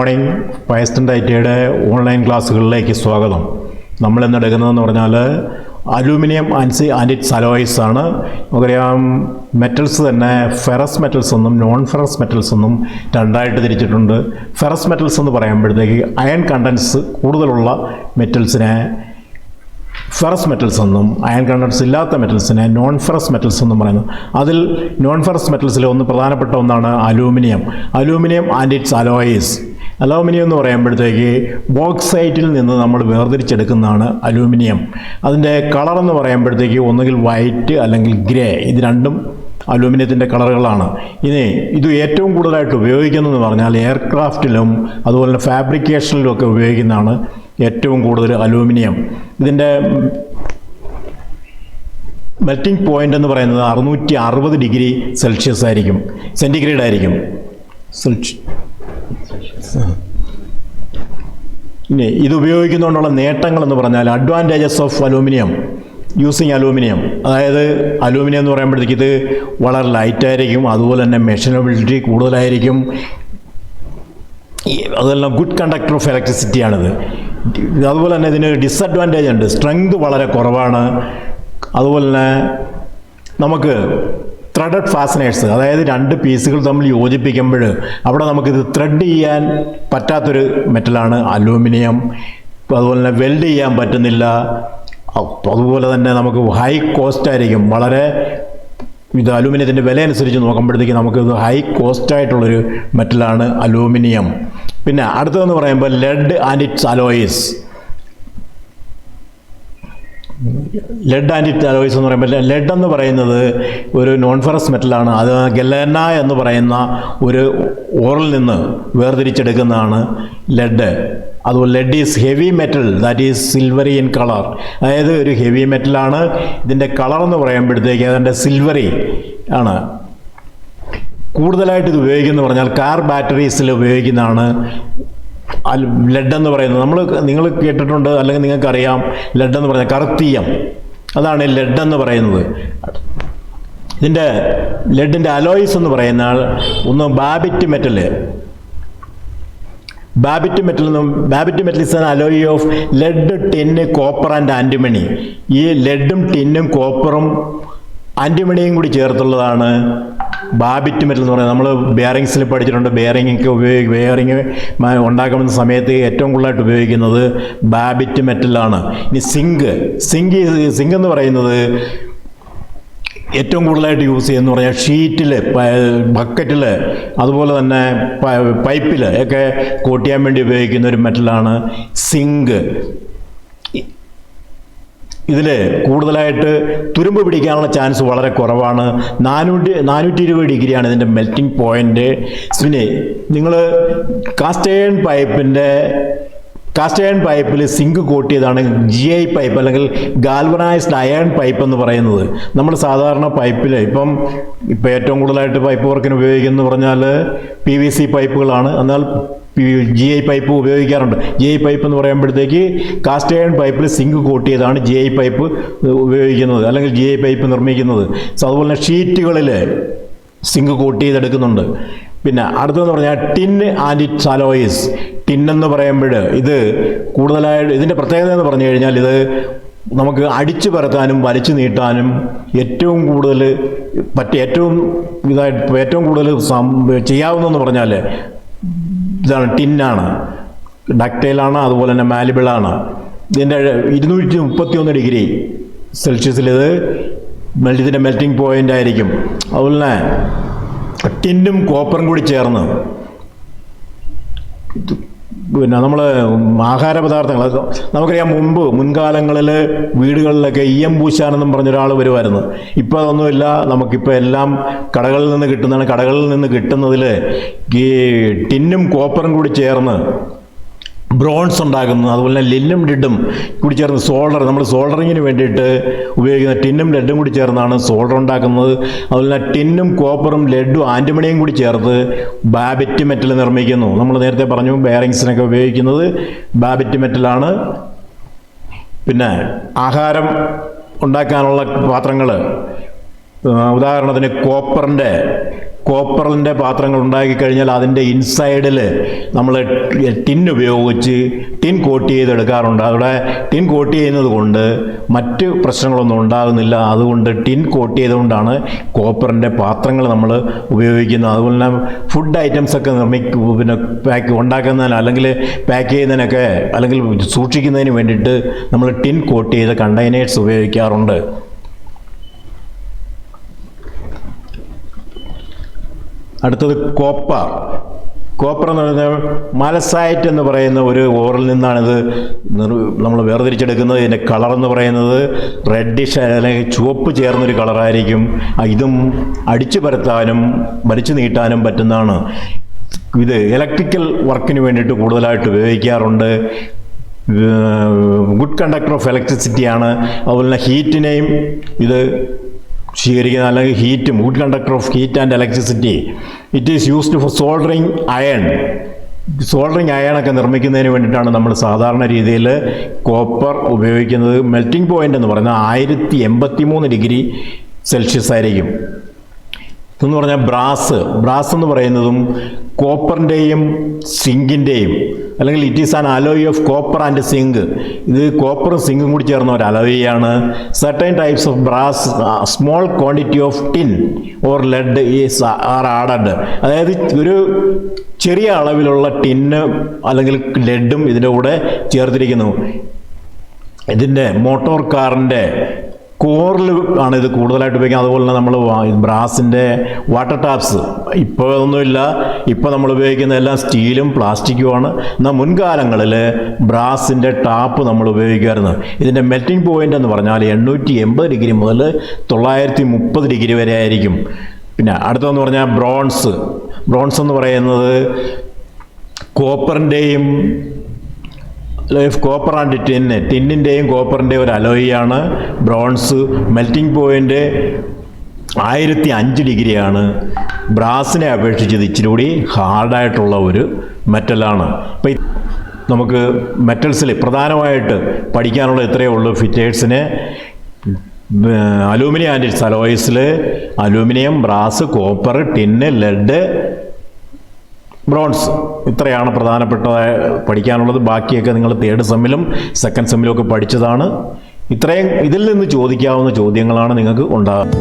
Morning. ഫയസ്റ്റൻ്റ്.ITയുടെ online ക്ലാസ്സുകളിലേക്ക് സ്വാഗതം. നമ്മളിന്ന് എടുക്കുന്നതെന്ന് പറഞ്ഞാൽ അലൂമിനിയം ആൻഡ് ഇറ്റ്സ് അലോയ്സ് ആണ്. നമുക്കറിയാം മെറ്റൽസ് തന്നെ ഫെറസ് മെറ്റൽസ് എന്നും നോൺ ഫെറസ് മെറ്റൽസ് എന്നും രണ്ടായിട്ട് തിരിച്ചിട്ടുണ്ട്. ഫെറസ് മെറ്റൽസ് എന്ന് പറയുമ്പോഴത്തേക്ക് അയൺ കണ്ടൻസ് കൂടുതലുള്ള മെറ്റൽസിനെ ഫെറസ് മെറ്റൽസ് എന്നും അയൺ കണ്ടൻസ് ഇല്ലാത്ത മെറ്റൽസിനെ നോൺ ഫെറസ് മെറ്റൽസ് എന്നും പറയുന്നു. അതിൽ നോൺ ഫെറസ് മെറ്റൽസിൽ പ്രധാനപ്പെട്ട ഒന്നാണ് aluminium. Aluminium and its alloys. Aluminium എന്ന് പറയുമ്പോഴത്തേക്ക് ബോക്സൈറ്റിൽ നിന്ന് നമ്മൾ വേർതിരിച്ചെടുക്കുന്നതാണ് അലൂമിനിയം. അതിൻ്റെ കളർ എന്ന് പറയുമ്പോഴത്തേക്ക് ഒന്നുകിൽ വൈറ്റ് അല്ലെങ്കിൽ ഗ്രേ, ഇത് രണ്ടും അലൂമിനിയത്തിൻ്റെ കളറുകളാണ്. ഇത് ഏറ്റവും കൂടുതലായിട്ട് ഉപയോഗിക്കുന്നതെന്ന് പറഞ്ഞാൽ എയർക്രാഫ്റ്റിലും അതുപോലെ തന്നെ ഫാബ്രിക്കേഷനിലും ഒക്കെ ഉപയോഗിക്കുന്നതാണ് ഏറ്റവും കൂടുതൽ അലൂമിനിയം. ഇതിൻ്റെ മെൽറ്റിംഗ് പോയിൻ്റ് എന്ന് പറയുന്നത് 660 ഡിഗ്രി സെൽഷ്യസ് ആയിരിക്കും, സെൻറ്റിഗ്രേഡ് ആയിരിക്കും. ഇനി ഇത് ഉപയോഗിക്കുന്നതുകൊണ്ടുള്ള നേട്ടങ്ങളെന്ന് പറഞ്ഞാൽ advantages of aluminium using aluminium. അതായത് അലൂമിനിയം എന്ന് പറയുമ്പോഴത്തേക്ക് ഇത് വളരെ ലൈറ്റായിരിക്കും, അതുപോലെ തന്നെ മെഷീനബിലിറ്റി കൂടുതലായിരിക്കും, അതെല്ലാം ഗുഡ് കണ്ടക്ടർ ഓഫ് ഇലക്ട്രിസിറ്റിയാണിത്. അതുപോലെ തന്നെ ഇതിന് ഡിസഡ്വാൻറ്റേജ് ഉണ്ട്, സ്ട്രെങ്ത് വളരെ കുറവാണ്. അതുപോലെ തന്നെ നമുക്ക് ത്രെഡഡ് ഫാസ്റ്റനേഴ്സ്, അതായത് രണ്ട് പീസുകൾ തമ്മിൽ യോജിപ്പിക്കുമ്പോൾ അവിടെ നമുക്കിത് ത്രെഡ് ചെയ്യാൻ പറ്റാത്തൊരു മെറ്റലാണ് അലൂമിനിയം. അതുപോലെ തന്നെ വെൽഡ് ചെയ്യാൻ പറ്റുന്നില്ല. അതുപോലെ തന്നെ നമുക്ക് ഹൈ കോസ്റ്റ് ആയിരിക്കും. വളരെ ഇത് അലൂമിനിയത്തിൻ്റെ വില അനുസരിച്ച് നോക്കുമ്പോഴത്തേക്ക് നമുക്കിത് ഹൈ കോസ്റ്റായിട്ടുള്ളൊരു മെറ്റലാണ് അലൂമിനിയം. പിന്നെ അടുത്തതെന്ന് പറയുമ്പോൾ lead and its alloys. Lead and it alloys എന്ന് പറയുമ്പോൾ ലെഡ് എന്ന് പറയുന്നത് ഒരു നോൺ ഫെറസ് മെറ്റലാണ്. അത് ഗലേന എന്ന് പറയുന്ന ഒരു ഓറിൽ നിന്ന് വേർതിരിച്ചെടുക്കുന്നതാണ് ലെഡ്. അതുപോലെ lead is heavy metal that is silvery in colour. അതായത് ഒരു ഹെവി മെറ്റലാണ്. ഇതിൻ്റെ കളർ എന്ന് പറയുമ്പോഴത്തേക്ക് അതിൻ്റെ സിൽവറി ആണ്. കൂടുതലായിട്ട് ഇത് ഉപയോഗിക്കുന്നത് പറഞ്ഞാൽ കാർ ബാറ്ററീസിൽ ഉപയോഗിക്കുന്നതാണ് ലെഡ് എന്ന് പറയുന്നത്. നിങ്ങൾ കേട്ടിട്ടുണ്ട്, അല്ലെങ്കിൽ നിങ്ങൾക്കറിയാം ലെഡ് എന്ന് പറഞ്ഞാൽ കറുത്തീയം, അതാണ് ലെഡ് എന്ന് പറയുന്നത്. ഇതിൻ്റെ ലെഡിൻ്റെ അലോയ്സ് എന്ന് പറയുന്ന ഒന്ന് Babbitt metal. Babbitt metal is an alloy of lead, tin, copper and antimony. ഈ ലെഡും ടിന്നും കോപ്പറും ആൻറ്റിമണിയും കൂടി ചേർത്തുള്ളതാണ് ബാബിറ്റ് മെറ്റൽ എന്ന് പറയുന്നത്. നമ്മൾ ബെയറിങ്സിൽ പഠിച്ചിട്ടുണ്ട്. ബെയറിങ് ഉണ്ടാക്കുന്ന സമയത്ത് ഏറ്റവും കൂടുതലായിട്ട് ഉപയോഗിക്കുന്നത് ബാബിറ്റ് മെറ്റലാണ്. ഇനി സിങ്ക് എന്ന് പറയുന്നത് ഏറ്റവും കൂടുതലായിട്ട് യൂസ് ചെയ്യുന്നത് പറഞ്ഞാൽ ഷീറ്റിൽ, ബക്കറ്റിൽ, അതുപോലെ തന്നെ പൈപ്പിൽ ഒക്കെ കോട്ട് ചെയ്യാൻ വേണ്ടി ഉപയോഗിക്കുന്ന ഒരു മെറ്റലാണ് സിങ്ക്. ഇതിൽ കൂടുതലായിട്ട് തുരുമ്പ് പിടിക്കാനുള്ള ചാൻസ് വളരെ കുറവാണ്. 420 ഡിഗ്രിയാണ് ഇതിൻ്റെ മെൽറ്റിംഗ് പോയിൻ്റ്. പിന്നെ നിങ്ങൾ കാസ്റ്റ് അയൺ പൈപ്പിൽ സിങ്ക് കോട്ട് ചെയ്താണ് GI പൈപ്പ് അല്ലെങ്കിൽ ഗാൽവനൈസ്ഡ് അയൺ പൈപ്പ് എന്ന് പറയുന്നത്. നമ്മൾ സാധാരണ പൈപ്പിൽ ഇപ്പം ഏറ്റവും കൂടുതലായിട്ട് പൈപ്പ് വർക്കിന് ഉപയോഗിക്കുന്നത് പറഞ്ഞാൽ PVC പൈപ്പുകളാണ്. എന്നാൽ GI പൈപ്പ് ഉപയോഗിക്കാറുണ്ട്. GI പൈപ്പ് എന്ന് പറയുമ്പോഴത്തേക്ക് കാസ്റ്റ് അയൺ പൈപ്പിൽ സിങ്ക് കോട്ട് ചെയ്താണ് GI പൈപ്പ് ഉപയോഗിക്കുന്നത്, അല്ലെങ്കിൽ GI പൈപ്പ് നിർമ്മിക്കുന്നത്. അതുപോലെ തന്നെ ഷീറ്റുകളിൽ സിങ്ക് കോട്ട് ചെയ്തെടുക്കുന്നുണ്ട്. പിന്നെ അടുത്തതെന്ന് പറഞ്ഞാൽ tin and its alloys. Tin എന്ന് പറയുമ്പോൾ ഇത് കൂടുതലായിട്ട് ഇതിൻ്റെ പ്രത്യേകത എന്ന് പറഞ്ഞു കഴിഞ്ഞാൽ ഇത് നമുക്ക് അടിച്ചു പരത്താനും വലിച്ചു നീട്ടാനും ഏറ്റവും കൂടുതൽ ഏറ്റവും കൂടുതൽ ചെയ്യാവുന്നതെന്ന് പറഞ്ഞാൽ ഇതാണ്, ടിന്നാണ്. ഡക്റ്റൈലാണ്, അതുപോലെ തന്നെ മാലിബിളാണ്. ഇതിൻ്റെ 231 ഡിഗ്രി സെൽഷ്യസിൽ ഇതിൻ്റെ മെൽറ്റിംഗ് പോയിൻ്റ് ആയിരിക്കും. അതുപോലെ തന്നെ ടിന്നും കോപ്പറും കൂടി ചേർന്ന് പിന്നെ നമ്മൾ ആഹാര പദാർത്ഥങ്ങൾ നമുക്കറിയാം. മുൻകാലങ്ങളിൽ വീടുകളിലൊക്കെ പൂശാനെന്നും പറഞ്ഞൊരാൾ വരുമായിരുന്നു. ഇപ്പോൾ അതൊന്നുമില്ല. നമുക്കിപ്പോൾ എല്ലാം കടകളിൽ നിന്ന് കിട്ടുന്നതാണ്. കടകളിൽ നിന്ന് കിട്ടുന്നതിൽ ഈ ടിന്നും കോപ്പറും കൂടി ചേർന്ന് ബ്രോൺസ് ഉണ്ടാക്കുന്നത്, അതുപോലെ തന്നെ ലിന്നും ലെഡും കൂടി ചേർന്ന് നമ്മൾ സോൾഡറിങ്ങിന് വേണ്ടിയിട്ട് ഉപയോഗിക്കുന്ന ടിന്നും ലെഡും കൂടി ചേർന്നാണ് സോൾഡർ ഉണ്ടാക്കുന്നത്. അതുപോലെ തന്നെ ടിന്നും കോപ്പറും ലെഡും ആൻറ്റിമണിയും കൂടി ചേർത്ത് ബാബിറ്റ് മെറ്റൽ നിർമ്മിക്കുന്നു. നമ്മൾ നേരത്തെ പറഞ്ഞു ബെയറിങ്സിനൊക്കെ ഉപയോഗിക്കുന്നത് ബാബിറ്റ് മെറ്റലാണ്. പിന്നെ ആഹാരം ഉണ്ടാക്കാനുള്ള പാത്രങ്ങൾ, ഉദാഹരണത്തിന് കോപ്പറിൻ്റെ കോപ്പറിൻ്റെ പാത്രങ്ങൾ ഉണ്ടാക്കിക്കഴിഞ്ഞാൽ അതിൻ്റെ ഇൻസൈഡിൽ നമ്മൾ ടിൻ ഉപയോഗിച്ച് ടിൻ കോട്ട് ചെയ്തെടുക്കാറുണ്ട്. അവിടെ ടിൻ കോട്ട് ചെയ്യുന്നത് കൊണ്ട് മറ്റ് പ്രശ്നങ്ങളൊന്നും ഉണ്ടാകുന്നില്ല. അതുകൊണ്ട് ടിൻ കോട്ട് ചെയ്തുകൊണ്ടാണ് കോപ്പറിൻ്റെ പാത്രങ്ങൾ നമ്മൾ ഉപയോഗിക്കുന്നത്. അതുപോലെ തന്നെ ഫുഡ് ഐറ്റംസൊക്കെ പിന്നെ ഉണ്ടാക്കുന്നതിന് അല്ലെങ്കിൽ പാക്ക് ചെയ്യുന്നതിനൊക്കെ അല്ലെങ്കിൽ സൂക്ഷിക്കുന്നതിന് വേണ്ടിയിട്ട് നമ്മൾ ടിൻ കോട്ട് ചെയ്ത കണ്ടെയ്നേഴ്സ് ഉപയോഗിക്കാറുണ്ട്. അടുത്തത് കോപ്പർ എന്ന് പറയുന്നത് മലസൈറ്റ് എന്ന് പറയുന്ന ഒരു ഓറിൽ നിന്നാണിത് നമ്മൾ വേർതിരിച്ചെടുക്കുന്നത്. ഇതിൻ്റെ കളർ എന്ന് പറയുന്നത് റെഡിഷ് അല്ലെങ്കിൽ ചുവപ്പ് ചേർന്നൊരു കളറായിരിക്കും. ഇതും അടിച്ചു പരത്താനും വലിച്ചു നീട്ടാനും പറ്റുന്നതാണ്. ഇത് ഇലക്ട്രിക്കൽ വർക്കിന് വേണ്ടിയിട്ട് കൂടുതലായിട്ട് ഉപയോഗിക്കാറുണ്ട്. ഗുഡ് കണ്ടക്ടർ ഓഫ് ഇലക്ട്രിസിറ്റിയാണ്. അതുപോലെ തന്നെ ഹീറ്റിനെയും ഇത് സ്വീകരിക്കുന്ന അല്ലെങ്കിൽ ഹീറ്റും good conductor of heat and electricity. It is used for soldering അയണൊക്കെ നിർമ്മിക്കുന്നതിന് വേണ്ടിയിട്ടാണ് നമ്മൾ സാധാരണ രീതിയിൽ കോപ്പർ ഉപയോഗിക്കുന്നത്. മെൽറ്റിംഗ് പോയിൻ്റ് എന്ന് പറയുന്നത് 1083 ഡിഗ്രി സെൽഷ്യസ് ആയിരിക്കും. ഇതെന്ന് പറഞ്ഞാൽ ബ്രാസ് എന്ന് പറയുന്നതും കോപ്പറിൻ്റെയും സിങ്കിൻ്റെയും അല്ലെങ്കിൽ it is an alloy of copper and zinc. ഇത് കോപ്പറും സിങ്കും കൂടി ചേർന്ന ഒരു അലോയാണ്. Certain types of brass small quantity of tin or lead are added. അതായത് ഒരു ചെറിയ അളവിലുള്ള ടിന്ന് അല്ലെങ്കിൽ ലെഡും ഇതിൻ്റെ കൂടെ ചേർത്തിരിക്കുന്നു. ഇതിൻ്റെ മോട്ടോർ കാറിൻ്റെ കോറിൽ ആണ് ഇത് കൂടുതലായിട്ട് ഉപയോഗിക്കുന്നത്. അതുപോലെ തന്നെ നമ്മൾ ബ്രാസിൻ്റെ വാട്ടർ ടാപ്സ് ഇപ്പോൾ ഒന്നുമില്ല. ഇപ്പോൾ നമ്മൾ ഉപയോഗിക്കുന്ന എല്ലാം സ്റ്റീലും പ്ലാസ്റ്റിക്കുമാണ്. എന്നാൽ മുൻകാലങ്ങളിൽ ബ്രാസിൻ്റെ ടാപ്പ് നമ്മൾ ഉപയോഗിക്കുമായിരുന്നു. ഇതിൻ്റെ മെൽറ്റിംഗ് പോയിൻ്റ് എന്ന് പറഞ്ഞാൽ 880 ഡിഗ്രി മുതൽ 930 ഡിഗ്രി വരെ ആയിരിക്കും. പിന്നെ അടുത്തതെന്ന് പറഞ്ഞാൽ ബ്രോൺസ് എന്ന് പറയുന്നത് കോപ്പറിൻ്റെയും കോപ്പർ ആൻഡ് ടിന്നിൻ്റെയും കോപ്പറിൻ്റെയും ഒരു അലോയിയാണ് ബ്രോൺസ്. മെൽറ്റിംഗ് പോയിൻ്റ് 1005 ഡിഗ്രിയാണ്. ബ്രാസിനെ അപേക്ഷിച്ച് ഇത് ഇച്ചിരി കൂടി ഹാർഡായിട്ടുള്ള ഒരു മെറ്റലാണ്. അപ്പം നമുക്ക് മെറ്റൽസിൽ പ്രധാനമായിട്ട് പഠിക്കാനുള്ള ഇത്രയേ ഉള്ളൂ. ഫിറ്റേഴ്സിന് അലൂമിനിയം ആൻഡ് ഇറ്റ്സ് അലോയ്സിൽ aluminium, brass, copper, tin, lead, bronze ഇത്രയാണ് പ്രധാനപ്പെട്ട പഠിക്കാനുള്ളത്. ബാക്കിയൊക്കെ നിങ്ങൾ തേർഡ് സെമ്മിലും സെക്കൻഡ് സെമ്മിലും ഒക്കെ പഠിച്ചതാണ്. ഇത്രയും ഇതിൽ നിന്ന് ചോദിക്കാവുന്ന ചോദ്യങ്ങളാണ് നിങ്ങൾക്ക് ഉണ്ടാകുന്നത്.